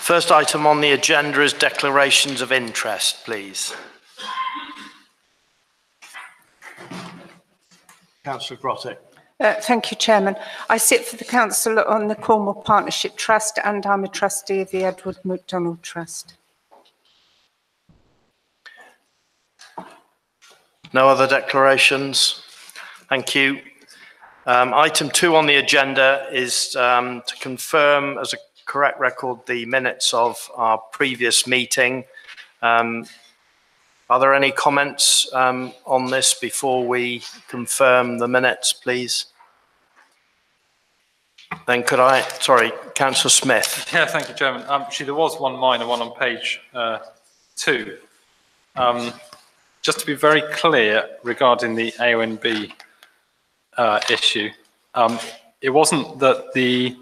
First item on the agenda is declarations of interest, please. Councillor Grottick. Thank you, Chairman. I sit for the Council on the Cornwall Partnership Trust and I'm a trustee of the Edward MacDonald Trust. No other declarations? Thank you. Item 2 on the agenda is to confirm as a correct record the minutes of our previous meeting. Are there any comments on this before we confirm the minutes, please? Then could I, sorry, Councillor Smith. Yeah, thank you, Chairman. Actually, there was one minor one on page 2. Just to be very clear regarding the AONB issue, it wasn't that the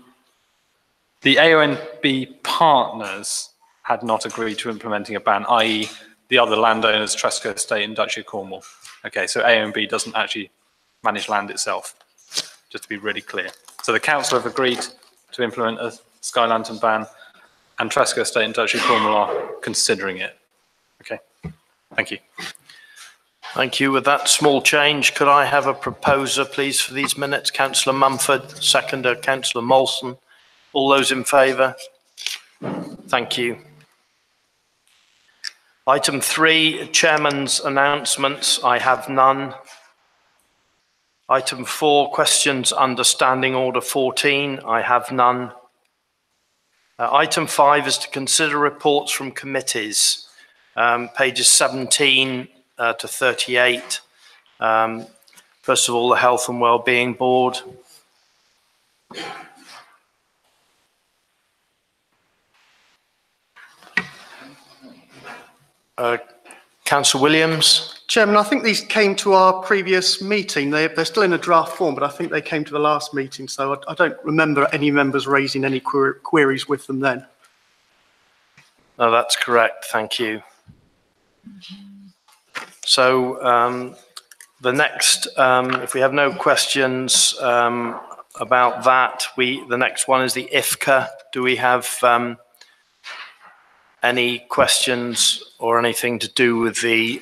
AONB partners had not agreed to implementing a ban, i.e. the other landowners, Tresco Estate and Duchy of Cornwall. Okay, so AONB doesn't actually manage land itself, just to be really clear. So the council have agreed to implement a sky lantern ban and Tresco Estate and Duchy of Cornwall are considering it. Okay, thank you. Thank you. With that small change, could I have a proposer, please, for these minutes? Councillor Mumford, seconder, Councillor Molson. All those in favour? Thank you. Item 3, Chairman's announcements. I have none. Item 4, questions under Standing Order 14. I have none. Item 5 is to consider reports from committees, pages 17 to 38. First of all, the Health and Wellbeing Board. Councillor Williams. Chairman, I think these came to our previous meeting. They're still in a draft form, but I think they came to the last meeting, so I don't remember any members raising any queries with them then. No, that's correct. Thank you. So the next, if we have no questions about that, the next one is the IFCA. Do we have any questions or anything to do with the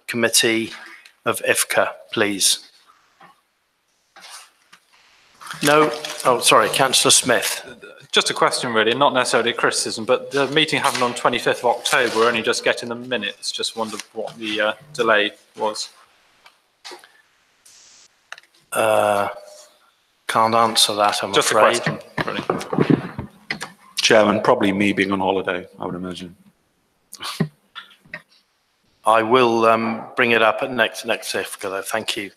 committee of IFCA, please? No? Oh, sorry, Councillor Smith. Just a question really, not necessarily a criticism, but the meeting happened on 25th of October. We're only just getting the minutes. Just wondered what the delay was. Can't answer that, I'm just afraid. Just a question, really. Chairman, probably me being on holiday, I would imagine. I will bring it up at next IFCA, though. Thank you.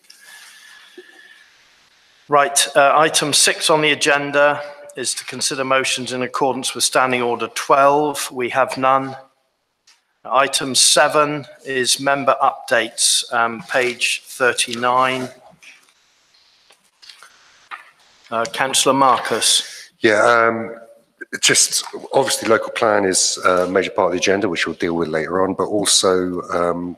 Right, item 6 on the agenda is to consider motions in accordance with Standing Order 12. We have none. Item 7 is member updates, page 39. Councillor Marcus. Yeah, just obviously local plan is a major part of the agenda, which we'll deal with later on, but also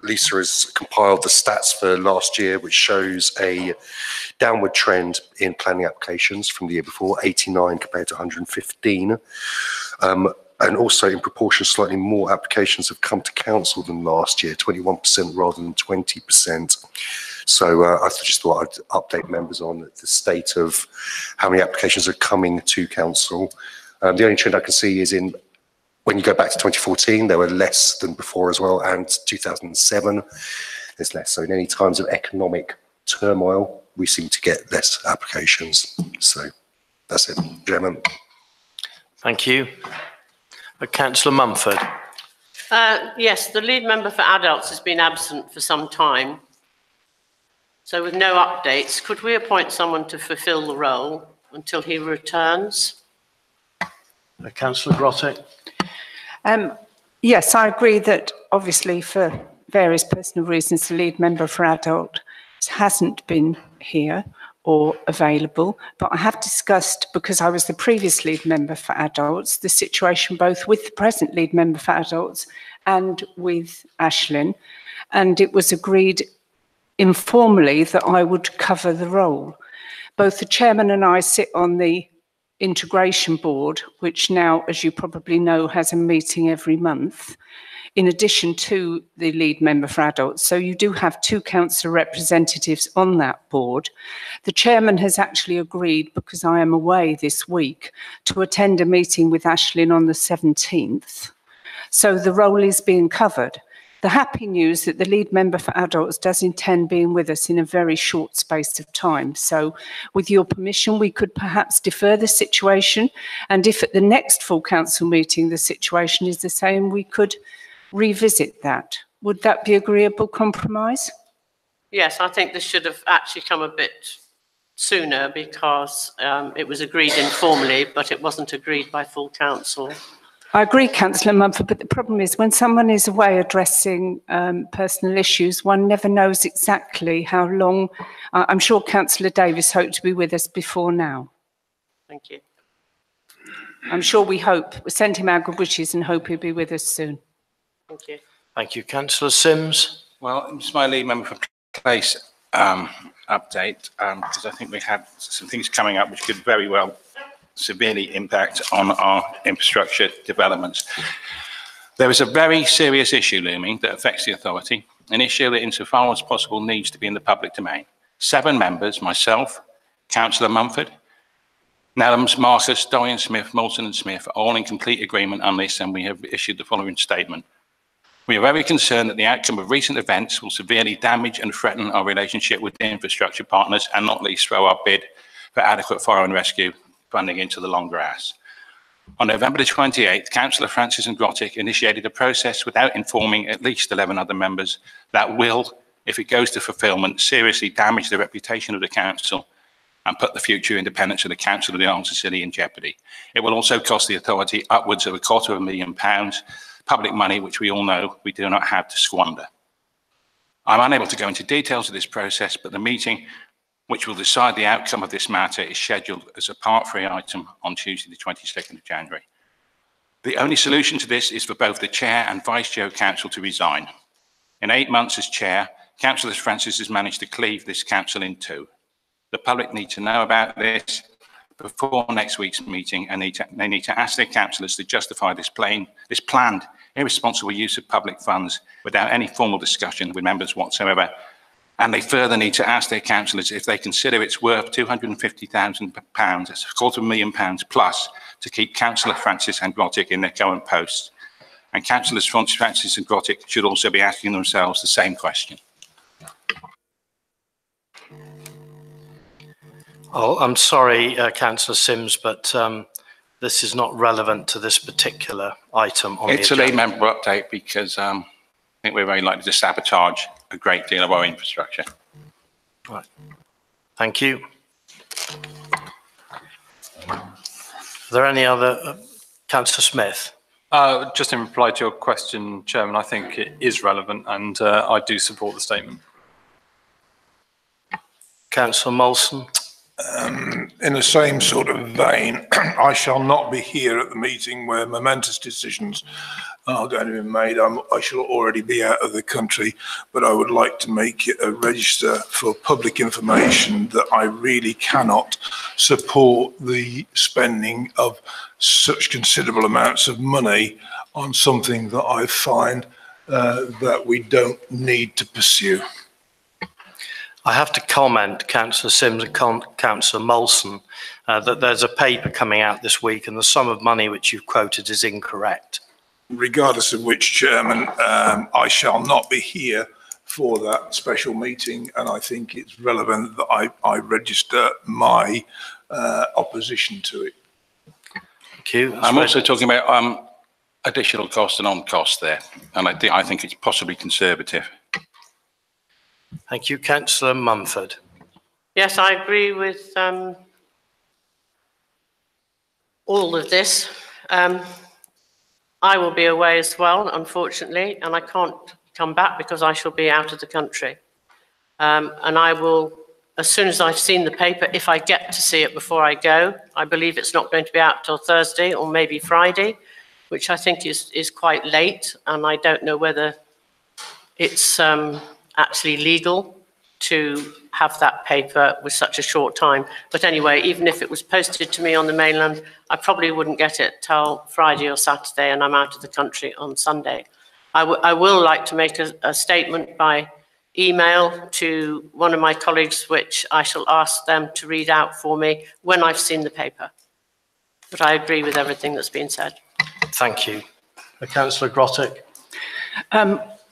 Lisa has compiled the stats for last year, which shows a downward trend in planning applications from the year before, 89 compared to 115. And also in proportion, slightly more applications have come to council than last year, 21% rather than 20%. So I just thought I'd update members on the state of how many applications are coming to council. The only trend I can see is when you go back to 2014, there were less than before as well, and 2007, there's less. So in any times of economic turmoil, we seem to get less applications. So that's it, Chairman. Thank you. Councillor Mumford. Yes, the lead member for adults has been absent for some time. So with no updates, could we appoint someone to fulfil the role until he returns? Councillor Grottick. Yes, I agree that obviously for various personal reasons, the lead member for adult hasn't been here or available, but I have discussed, because I was the previous lead member for adults, the situation both with the present lead member for adults and with Aislinn, and it was agreed informally that I would cover the role. Both the chairman and I sit on the Integration Board, which now, as you probably know, has a meeting every month, in addition to the lead member for adults. So you do have 2 council representatives on that board. The chairman has actually agreed, because I am away this week, to attend a meeting with Aisling on the 17th. So the role is being covered. The happy news that the lead member for adults does intend being with us in a very short space of time. So with your permission, we could perhaps defer the situation. And if at the next full council meeting, the situation is the same, we could revisit that. Would that be agreeable compromise? Yes, I think this should have actually come a bit sooner because it was agreed informally, but it wasn't agreed by full council. I agree, Councillor Mumford, but the problem is when someone is away addressing personal issues, one never knows exactly how long. I'm sure Councillor Davis hoped to be with us before now. Thank you. I'm sure we send him our good wishes and hope he'll be with us soon. Thank you. Thank you. Councillor Sims. Well, it's my lead member for place update, because I think we have some things coming up which could very well severely impact on our infrastructure developments. There is a very serious issue looming that affects the authority, an issue that insofar as possible needs to be in the public domain. 7 members, myself, Councillor Mumford, Nellams, Marcus, Dorian Smith, Moulton and Smith, are all in complete agreement on this, and we have issued the following statement. We are very concerned that the outcome of recent events will severely damage and threaten our relationship with the infrastructure partners, and not least throw our bid for adequate fire and rescue funding into the long grass. On November the 28th, Councillor Francis and Grottick initiated a process without informing at least 11 other members that will, if it goes to fulfilment, seriously damage the reputation of the council and put the future independence of the Council of the Isles of Scilly in jeopardy. It will also cost the authority upwards of £250,000, public money which we all know we do not have to squander. I'm unable to go into details of this process, but the meeting which will decide the outcome of this matter is scheduled as a Part 3 item on Tuesday the 22nd of January. The only solution to this is for both the Chair and Vice Chair of Council to resign. In 8 months as Chair, Councillor Francis has managed to cleave this council in 2. The public need to know about this before next week's meeting, and they need to ask their councillors to justify this planned irresponsible use of public funds without any formal discussion with members whatsoever. And they further need to ask their councillors if they consider it's worth £250,000, that's £250,000 plus, to keep Councillor Francis and Grottick in their current posts. And Councillors Francis and Grottick should also be asking themselves the same question. Oh, I'm sorry, Councillor Sims, but this is not relevant to this particular item on the agenda. It's a lead member update because I think we're very likely to sabotage a great deal of our infrastructure. Right. Thank you. Are there any other? Councillor Smith. Just in reply to your question, Chairman, I think it is relevant, and I do support the statement. Councillor Molson. In the same sort of vein, I shall not be here at the meeting where momentous decisions are going to be made. I shall already be out of the country, but I would like to make it a register for public information that I really cannot support the spending of such considerable amounts of money on something that I find that we don't need to pursue. I have to comment, Councillor Sims and Councillor Molson, that there's a paper coming out this week and the sum of money which you've quoted is incorrect. Regardless of which, Chairman, I shall not be here for that special meeting, and I think it's relevant that I register my opposition to it. Thank you. I'm also talking about additional cost and on cost there, and I think it's possibly conservative. Thank you. Councillor Mumford. Yes, I agree with all of this. I will be away as well, unfortunately, and I can't come back because I shall be out of the country. And I will, as soon as I've seen the paper, if I get to see it before I go, I believe it's not going to be out till Thursday or maybe Friday, which I think is quite late, and I don't know whether it's actually legal to have that paper with such a short time. But anyway, even if it was posted to me on the mainland, I probably wouldn't get it till Friday or Saturday, and I'm out of the country on Sunday. I will like to make a statement by email to one of my colleagues, which I shall ask them to read out for me when I've seen the paper. But I agree with everything that's been said. Thank you. Councillor Grottick.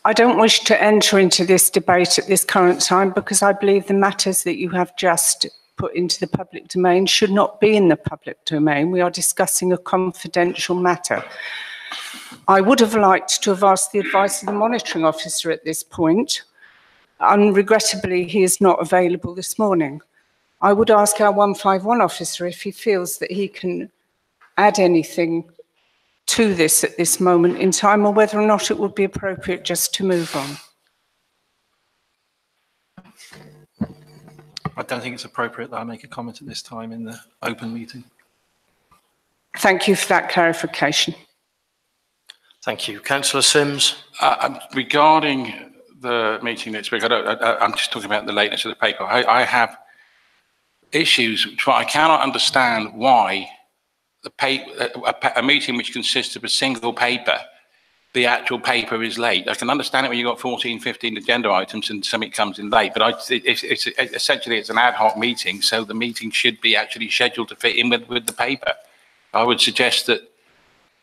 I don't wish to enter into this debate at this current time because I believe the matters that you have just put into the public domain should not be in the public domain. We are discussing a confidential matter. I would have liked to have asked the advice of the monitoring officer at this point. Regrettably, he is not available this morning. I would ask our 151 officer if he feels that he can add anything to this at this moment in time, or whether or not it would be appropriate just to move on. I don't think it's appropriate that I make a comment at this time in the open meeting. Thank you for that clarification. Thank you. Councillor Sims. Regarding the meeting next week, I'm just talking about the lateness of the paper. I have issues, but I cannot understand why a meeting which consists of a single paper, the actual paper is late. I can understand it when you've got 14, 15 agenda items and something comes in late, but it's essentially it's an ad hoc meeting, so the meeting should be actually scheduled to fit in with the paper. I would suggest that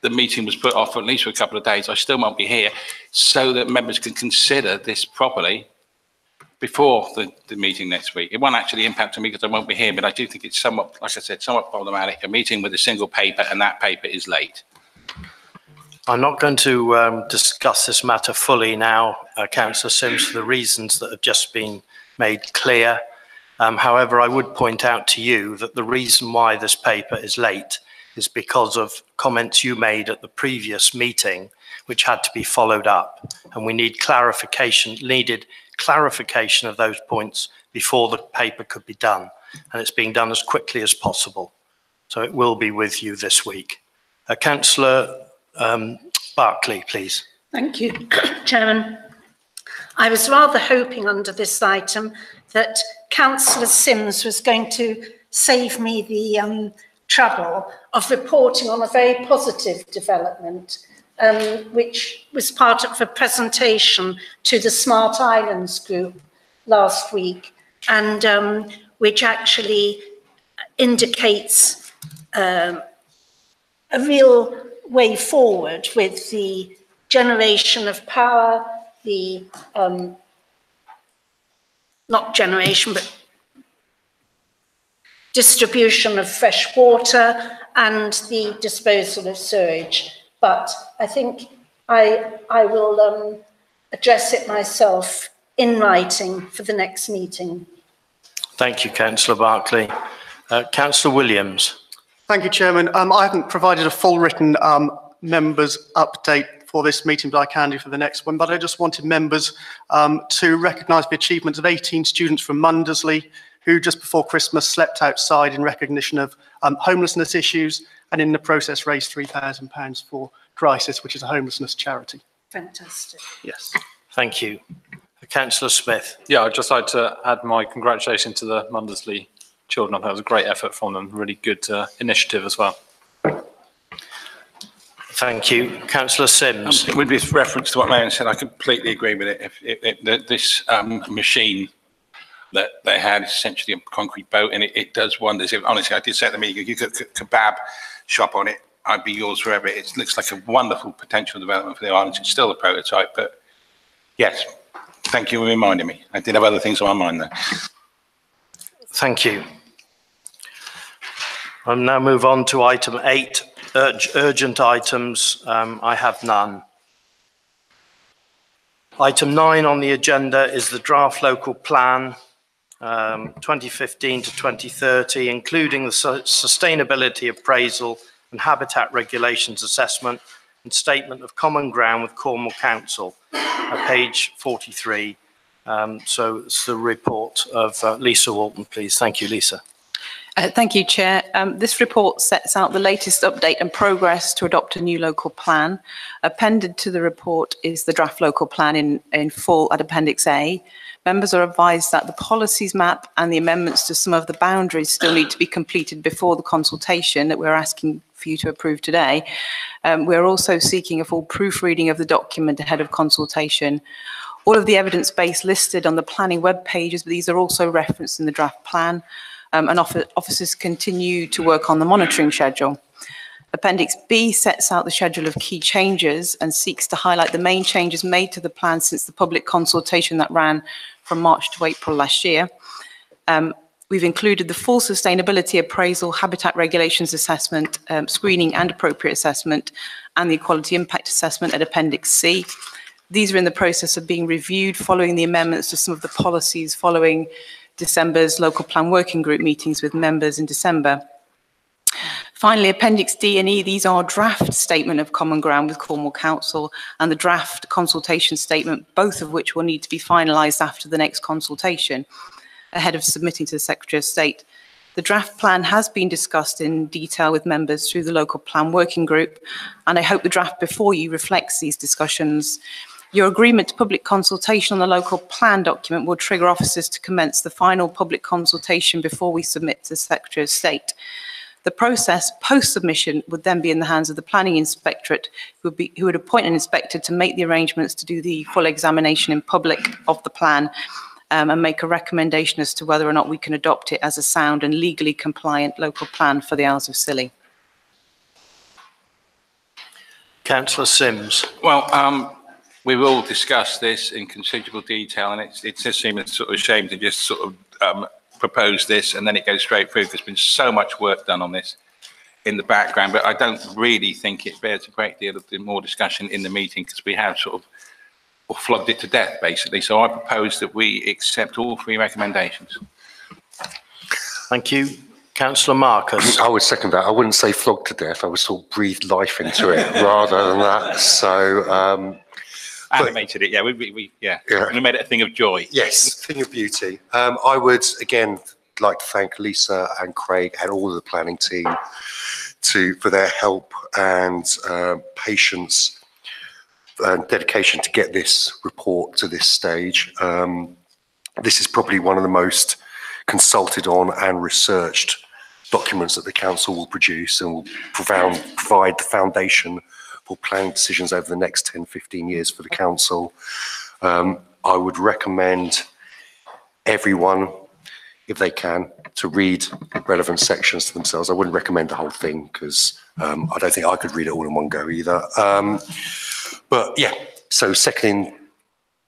the meeting was put off for at least for a couple of days. I still won't be here, so that members can consider this properly before the meeting next week. It won't actually impact on me because I won't be here, but I do think it's somewhat, like I said, somewhat problematic. A meeting with a single paper and that paper is late. I'm not going to discuss this matter fully now, Councillor Sims, for the reasons that have just been made clear. However, I would point out to you that the reason why this paper is late is because of comments you made at the previous meeting, which had to be followed up. And we needed clarification of those points before the paper could be done. And it's being done as quickly as possible. So it will be with you this week. Councillor Barclay, please. Thank you, Chairman. I was rather hoping under this item that Councillor Sims was going to save me the trouble of reporting on a very positive development, which was part of a presentation to the Smart Islands group last week, and which actually indicates a real way forward with the generation of power, the not generation, but distribution of fresh water and the disposal of sewage. But I think I will address it myself in writing for the next meeting. Thank you, Councillor Barclay. Councillor Williams. Thank you, Chairman. I haven't provided a full written members update for this meeting, but I can do for the next one. But I just wanted members to recognise the achievements of 18 students from Mundersley who just before Christmas slept outside in recognition of homelessness issues, and in the process raised £3,000 for Crisis, which is a homelessness charity. Fantastic. Yes. Thank you. Councillor Smith. Yeah, I'd just like to add my congratulations to the Mundersley children. I thought it was a great effort from them, really good initiative as well. Thank you. Councillor Sims. With this reference to what Marion said, I completely agree with it. If this machine that they had, essentially a concrete boat, and it does wonders. Honestly, I did say to me, you could kebab shop on it, I'd be yours forever. It looks like a wonderful potential development for the islands. It's still a prototype, but yes, thank you for reminding me. I did have other things on my mind though. Thank you. I'll now move on to item 8, urgent items. I have none. Item 9 on the agenda is the draft local plan 2015 to 2030, including the sustainability appraisal and habitat regulations assessment and statement of common ground with Cornwall Council, page 43. So it's the report of Lisa Walton, please. Thank you, Lisa. Thank you, Chair. This report sets out the latest update and progress to adopt a new local plan. Appended to the report is the draft local plan in full at Appendix A. Members are advised that the policies map and the amendments to some of the boundaries still need to be completed before the consultation that we're asking for you to approve today. We're also seeking a full proofreading of the document ahead of consultation. All of the evidence base listed on the planning web pages, but these are also referenced in the draft plan. And officers continue to work on the monitoring schedule. Appendix B sets out the schedule of key changes and seeks to highlight the main changes made to the plan since the public consultation that ran from March to April last year. We've included the full sustainability appraisal, habitat regulations assessment, screening and appropriate assessment, and the equality impact assessment at Appendix C. These are in the process of being reviewed following the amendments to some of the policies following December's local plan working group meetings with members in December. Finally, Appendix D and E, these are draft statement of common ground with Cornwall Council and the draft consultation statement, both of which will need to be finalised after the next consultation ahead of submitting to the Secretary of State. The draft plan has been discussed in detail with members through the local plan working group, and I hope the draft before you reflects these discussions. Your agreement to public consultation on the local plan document will trigger officers to commence the final public consultation before we submit to the Secretary of State. The process post-submission would then be in the hands of the Planning Inspectorate, who would appoint an inspector to make the arrangements to do the full examination in public of the plan and make a recommendation as to whether or not we can adopt it as a sound and legally compliant local plan for the Isles of Scilly. Councillor Sims. Well, we will discuss this in considerable detail, and it just seems a sort of shame to just sort of propose this and then it goes straight through. There's been so much work done on this in the background, but I don't really think it bears a great deal of more discussion in the meeting because we have sort of flogged it to death, basically. So I propose that we accept all three recommendations. Thank you. Councillor Marcus. I would second that. I wouldn't say flogged to death. I would sort of breathe life into it rather than that. So animated it, yeah. We made it a thing of joy. Yes, thing of beauty. I would again like to thank Lisa and Craig and all of the planning team for their help and patience and dedication to get this report to this stage. This is probably one of the most consulted on and researched documents that the council will produce and will provide the foundation for planning decisions over the next 10, 15 years for the council. I would recommend everyone, if they can, to read relevant sections to themselves. I wouldn't recommend the whole thing because I don't think I could read it all in one go either. But yeah, so seconding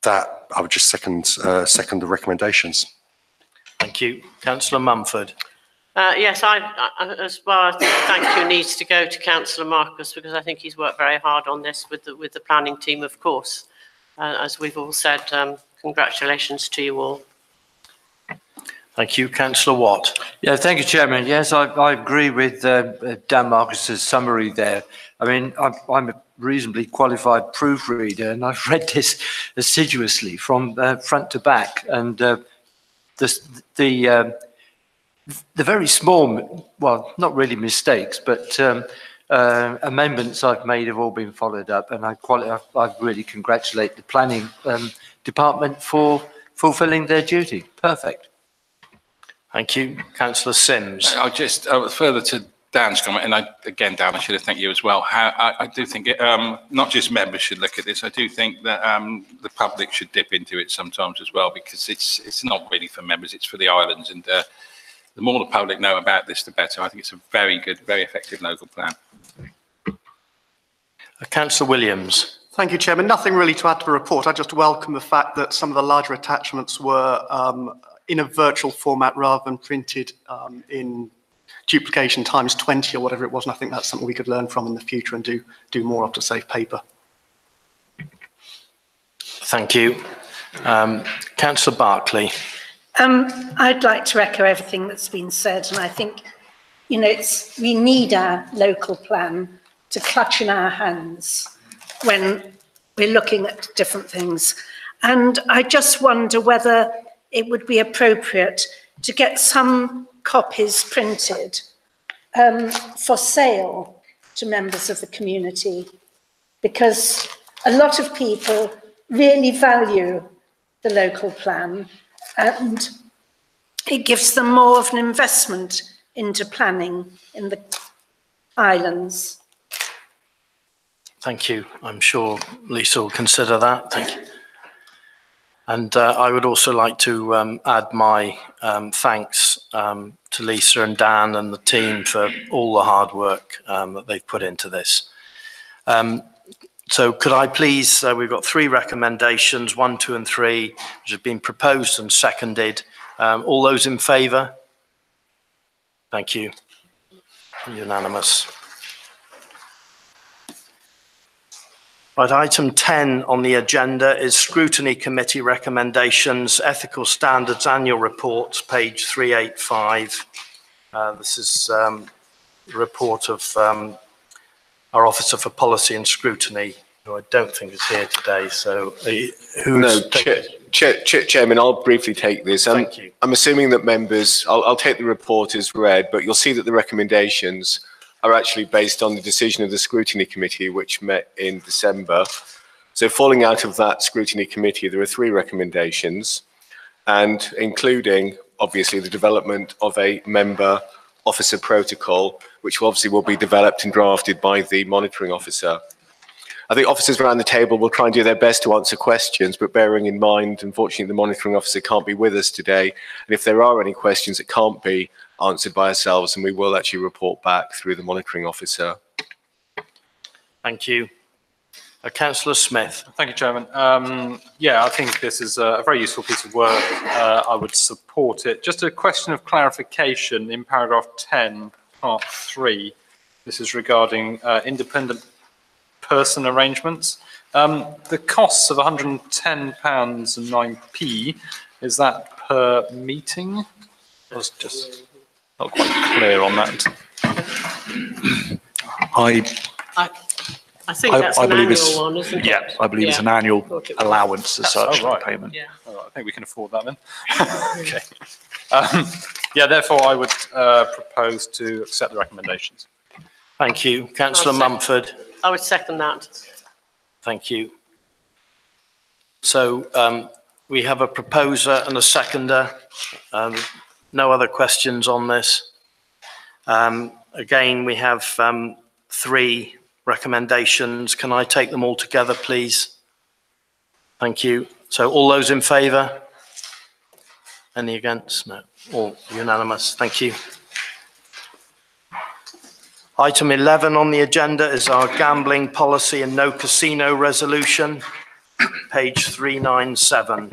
that, I would just second the recommendations. Thank you. Councillor Mumford. Yes, as well, I think thank you needs to go to Councillor Marcus because I think he's worked very hard on this with the planning team, of course. As we've all said, congratulations to you all. Thank you. Councillor Watt. Yeah, thank you, Chairman. Yes, I agree with Dan Marcus's summary there. I mean, I'm a reasonably qualified proofreader and I've read this assiduously from front to back, and the very small, well, not really mistakes, but amendments I've made have all been followed up, and I really congratulate the planning department for fulfilling their duty. Perfect. Thank you. Councillor Sims. I'll just, further to Dan's comment, and again, Dan, I should have thanked you as well. I do think not just members should look at this. I do think that the public should dip into it sometimes as well, because it's not really for members, it's for the islands, and the more the public know about this, the better. I think it's a very good, very effective local plan. Councillor Williams. Thank you, Chairman. Nothing really to add to the report. I just welcome the fact that some of the larger attachments were in a virtual format rather than printed in duplication times 20 or whatever it was. And I think that's something we could learn from in the future and do more of to save paper. Thank you. Councillor Barclay. I'd like to echo everything that's been said, and I think, you know, we need our local plan to clutch in our hands when we're looking at different things. And I just wonder whether it would be appropriate to get some copies printed for sale to members of the community, because a lot of people really value the local plan and it gives them more of an investment into planning in the islands. Thank you. I'm sure Lisa will consider that. Thank you. And I would also like to add my thanks to Lisa and Dan and the team for all the hard work that they've put into this. So could I please, we've got 3 recommendations, 1, 2 and 3, which have been proposed and seconded. All those in favour? Thank you. Unanimous. Right, item 10 on the agenda is Scrutiny Committee Recommendations, Ethical Standards Annual Report, page 385. This is the report of our Officer for Policy and Scrutiny, who I don't think is here today. So, Chairman, I'll briefly take this. Thank you. I'm assuming that members, I'll take the report as read, but you'll see that the recommendations are actually based on the decision of the Scrutiny Committee, which met in December. So falling out of that Scrutiny Committee, there are 3 recommendations, and including, obviously, the development of a member officer protocol, which obviously will be developed and drafted by the monitoring officer. I think officers around the table will try and do their best to answer questions, but bearing in mind, unfortunately, the monitoring officer can't be with us today. And if there are any questions that can't be answered by ourselves, and we will actually report back through the monitoring officer. Thank you. Councillor Smith. Thank you, Chairman. Yeah, I think this is a very useful piece of work. I would support it. Just a question of clarification in paragraph 10, part 3. This is regarding independent person arrangements. The costs of £110 and 9p, is that per meeting? I was just not quite clear on that. I think that's an annual one, isn't it? Yeah, I believe it's an annual allowance as such, right. payment. Yeah. Right, I think we can afford that then. Okay. Yeah, therefore I would propose to accept the recommendations. Thank you. Councillor Mumford. I would second that. Thank you. So we have a proposer and a seconder. No other questions on this. Again, we have 3 recommendations. Can I take them all together, please? Thank you. So all those in favour? Any against? No. All unanimous. Thank you. Item 11 on the agenda is our gambling policy and no casino resolution, page 397.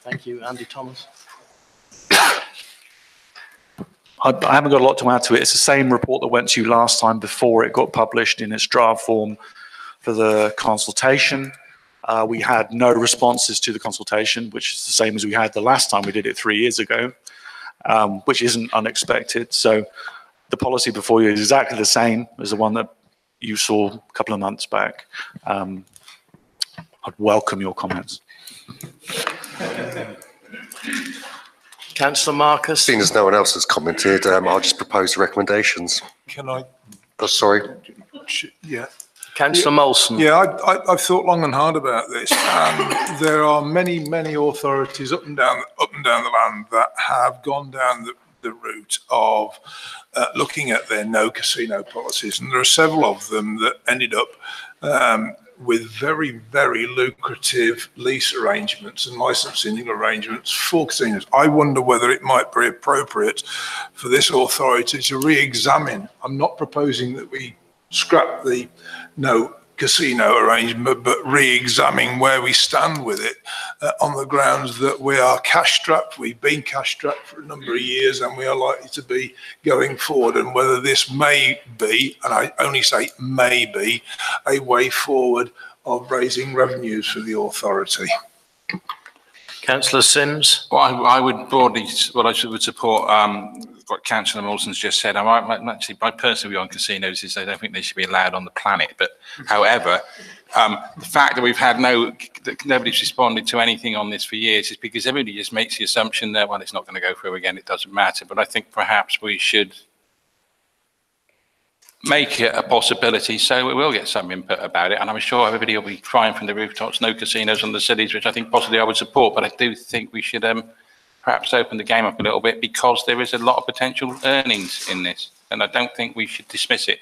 Thank you. Andy Thomas. I haven't got a lot to add to it. It's the same report that went to you last time before it got published in its draft form for the consultation. We had no responses to the consultation, which is the same as we had the last time we did it 3 years ago, which isn't unexpected. So the policy before you is exactly the same as the one that you saw a couple of months back. I'd welcome your comments. Councillor Marcus. Seeing as no one else has commented, I'll just propose recommendations. Can I? Oh, sorry. Yeah. Councillor Molson. Yeah, I've thought long and hard about this, and there are many authorities up and down the land that have gone down the route of looking at their no casino policies, and there are several of them that ended up with very lucrative lease arrangements and licensing arrangements for casinos. I wonder whether it might be appropriate for this authority to re-examine. I'm not proposing that we scrap the no casino arrangement, but re-examine where we stand with it on the grounds that we are cash strapped. We've been cash strapped for a number of years and we are likely to be going forward, and whether this may be, and I only say may be, a way forward of raising revenues for the authority. Councillor Sims. Well, I would broadly, well, I would support what Councillor Mawson's just said. I actually, my personal view on casinos is I don't think they should be allowed on the planet. But however, The fact that that nobody's responded to anything on this for years is because everybody just makes the assumption that, well, it's not going to go through again, it doesn't matter. But I think perhaps we should make it a possibility so we will get some input about it. And I'm sure everybody will be crying from the rooftops, no casinos on the cities, which I think possibly I would support. But I do think we should perhaps open the game up a little bit, because there is a lot of potential earnings in this. And I don't think we should dismiss it.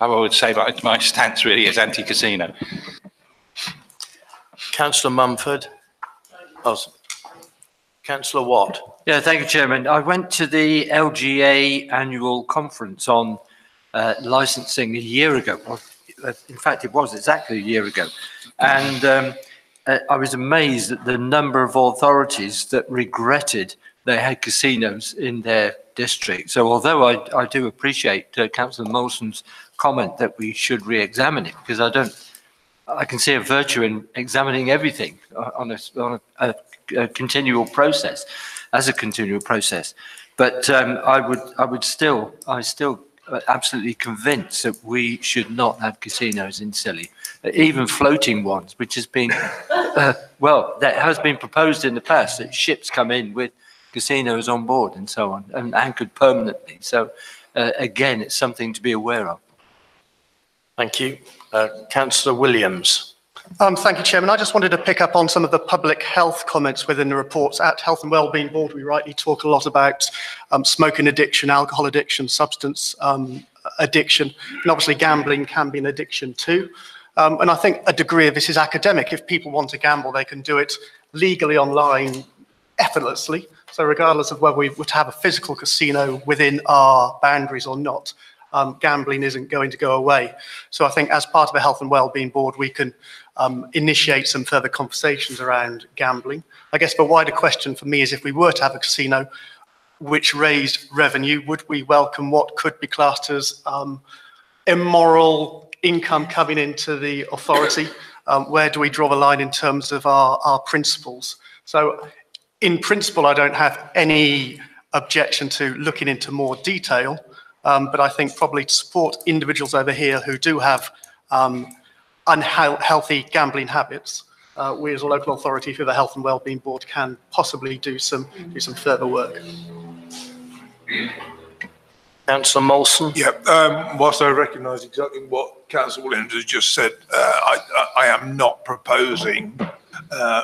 I would say that my stance really is anti-casino. Councillor Mumford. Oh, Councillor Watt. Yeah, thank you, Chairman. I went to the LGA annual conference on licensing a year ago. In fact, it was exactly a year ago. And I was amazed at the number of authorities that regretted they had casinos in their district. So although I do appreciate Councillor Molson's comment that we should re-examine it, because I can see a virtue in examining everything on a continual process, as a continual process. But I'm still absolutely convinced that we should not have casinos in Scilly, even floating ones, which has been, that has been proposed in the past, that ships come in with casinos on board and so on, and anchored permanently. So again, it's something to be aware of. Thank you. Councillor Williams. Thank you, Chairman. I just wanted to pick up on some of the public health comments within the reports. At Health and Wellbeing Board, we rightly talk a lot about smoking addiction, alcohol addiction, substance addiction, and obviously gambling can be an addiction too. And I think a degree of this is academic. If people want to gamble, they can do it legally online effortlessly. So regardless of whether we would have a physical casino within our boundaries or not, gambling isn't going to go away. So I think as part of a Health and Wellbeing Board, we can initiate some further conversations around gambling. I guess the wider question for me is, if we were to have a casino which raised revenue, would we welcome what could be classed as immoral income coming into the authority? Where do we draw the line in terms of our principles? So in principle, I don't have any objection to looking into more detail, but I think probably to support individuals over here who do have unhealthy gambling habits, we as a local authority through the Health and Wellbeing Board can possibly do some further work. Councillor Molson. Yeah, whilst I recognise exactly what Councillor Williams has just said, I am not proposing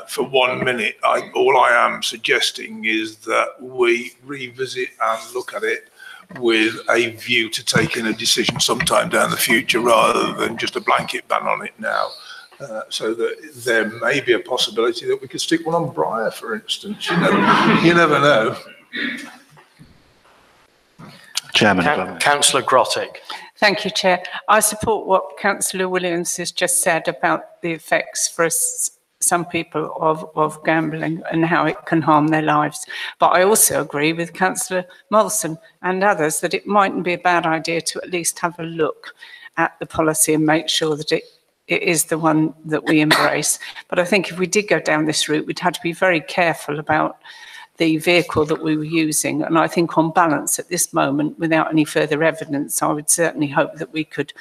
for 1 minute. All I am suggesting is that we revisit and look at it with a view to taking a decision sometime down the future, rather than just a blanket ban on it now. So that there may be a possibility that we could stick one on Briar, for instance. You never know. Chairman. Councillor Grottick. Thank you, Chair. I support what Councillor Williams has just said about the effects for some people of gambling and how it can harm their lives. But I also agree with Councillor Molson and others that it mightn't be a bad idea to at least have a look at the policy and make sure that it is the one that we embrace. But I think if we did go down this route, we'd have to be very careful about the vehicle that we were using. And I think on balance at this moment, without any further evidence, I would certainly hope that we could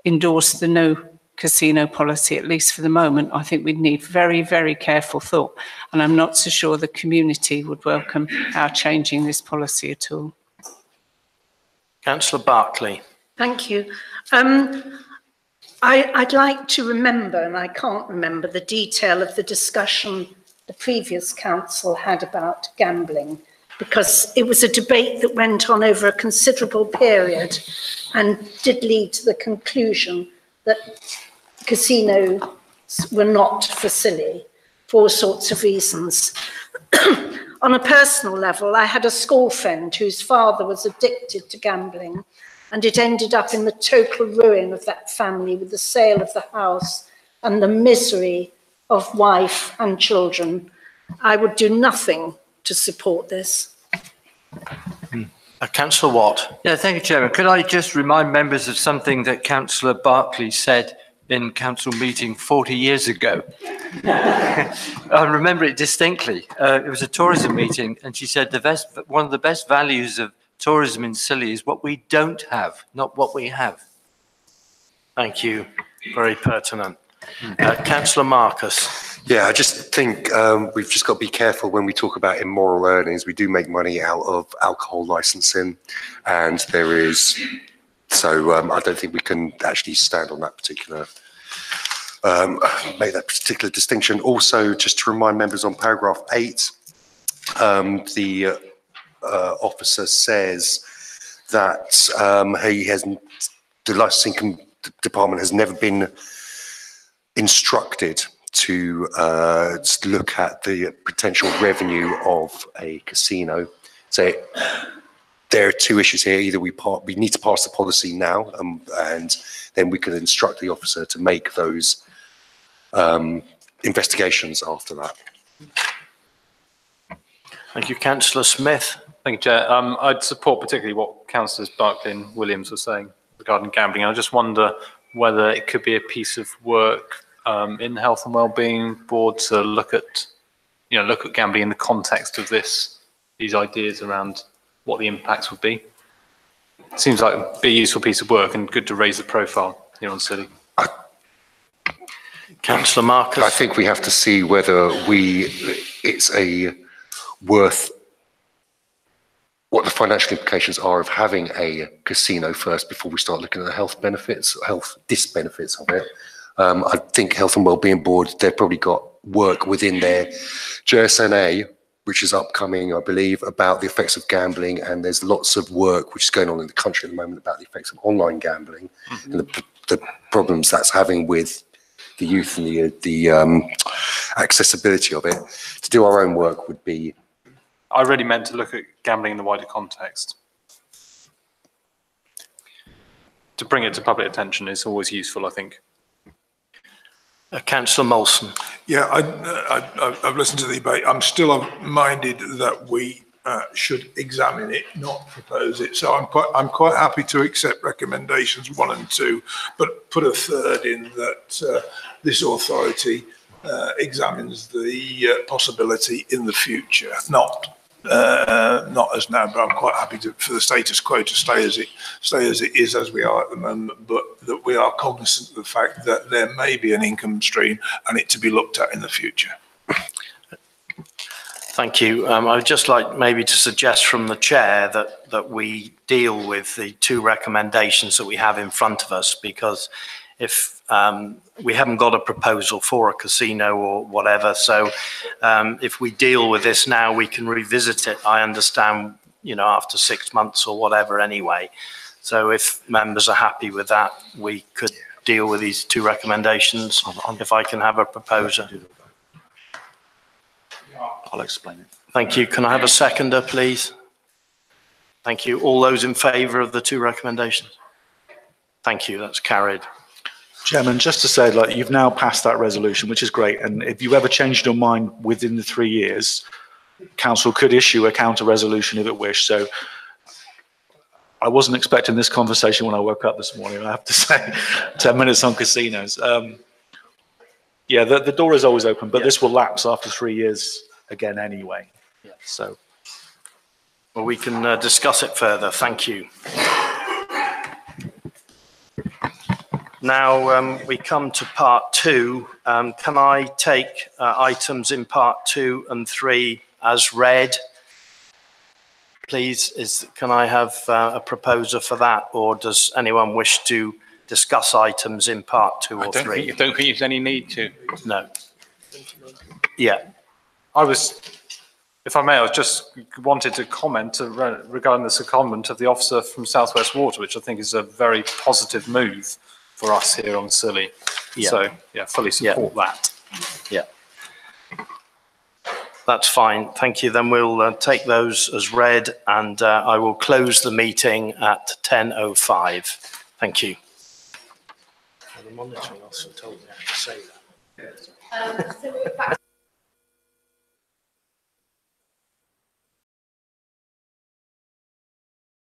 endorse the no casino policy, at least for the moment. I think we'd need very, very careful thought. And I'm not so sure the community would welcome our changing this policy at all. Councillor Barclay. Thank you. I'd like to remember, and I can't remember, the detail of the discussion the previous council had about gambling, because it was a debate that went on over a considerable period and did lead to the conclusion that casinos were not for Scilly for all sorts of reasons. On a personal level, I had a school friend whose father was addicted to gambling, and it ended up in the total ruin of that family with the sale of the house and the misery of wife and children. I would do nothing to support this. Councillor Watt. Yeah, thank you, Chairman. Could I just remind members of something that Councillor Barclay said in council meeting 40 years ago? I remember it distinctly. It was a tourism meeting, and she said one of the best values of tourism in Scilly is what we don't have, not what we have. Thank you. Very pertinent. Councillor Marcus. Yeah, I just think we've just got to be careful when we talk about immoral earnings. We do make money out of alcohol licensing, and there is, so I don't think we can actually stand on that particular, make that particular distinction. Also, just to remind members on paragraph 8, the officer says that the licensing department has never been instructed to look at the potential revenue of a casino. So there are two issues here. Either we need to pass the policy now, and then we can instruct the officer to make those investigations after that. Thank you, Councillor Smith. Thank you, Chair. I'd support particularly what Councillors Barclay and Williams were saying regarding gambling. I just wonder whether it could be a piece of work in the Health and Wellbeing Board to look at gambling in the context of these ideas around what the impacts would be. It seems like it'd be a useful piece of work and good to raise the profile here on City. Councillor Marcus. I think we have to see whether it's worth what the financial implications are of having a casino first before we start looking at the health disbenefits of it. I think Health and Wellbeing Board, they've probably got work within their JSNA, which is upcoming, I believe, about the effects of gambling, and there's lots of work which is going on in the country at the moment about the effects of online gambling and the problems that's having with the youth and the accessibility of it. To do our own work would be... I really meant to look at gambling in the wider context. To bring it to public attention is always useful, I think. Councillor Molson. Yeah, I've listened to the debate. I'm still minded that we should examine it, not propose it. So I'm quite happy to accept recommendations 1 and 2, but put a third in that this authority examines the possibility in the future, not as now, but I'm quite happy for the status quo to stay as it is as we are at the moment, but that we are cognizant of the fact that there may be an income stream and it to be looked at in the future. Thank you. I would just like maybe to suggest from the chair that we deal with the 2 recommendations that we have in front of us, because if we haven't got a proposal for a casino or whatever, so if we deal with this now, we can revisit it. I understand, after 6 months or whatever anyway. So if members are happy with that, we could deal with these 2 recommendations. If I can have a proposer. I'll explain it. Thank you. Can I have a seconder, please? Thank you. All those in favour of the 2 recommendations? Thank you. That's carried. Chairman, just to say, you've now passed that resolution, which is great. And if you ever changed your mind within the 3 years, council could issue a counter resolution if it wished. So I wasn't expecting this conversation when I woke up this morning, I have to say. 10 minutes on casinos. Yeah, the door is always open, but this will lapse after 3 years again anyway. Yeah. So, well, we can discuss it further. Thank you. Now we come to part 2. Can I take items in part 2 and 3 as read? Please, can I have a proposer for that, or does anyone wish to discuss items in part 2 or 3? I don't think there's any need to. No. Yeah. If I may, I just wanted to comment regarding the secondment of the officer from South West Water, which I think is a very positive move for us here on Scilly. Yeah. So, yeah, fully support that. Yeah. That's fine. Thank you. Then we'll take those as read, and I will close the meeting at 10:05. Thank you. The monitoring officer told me I had to say that.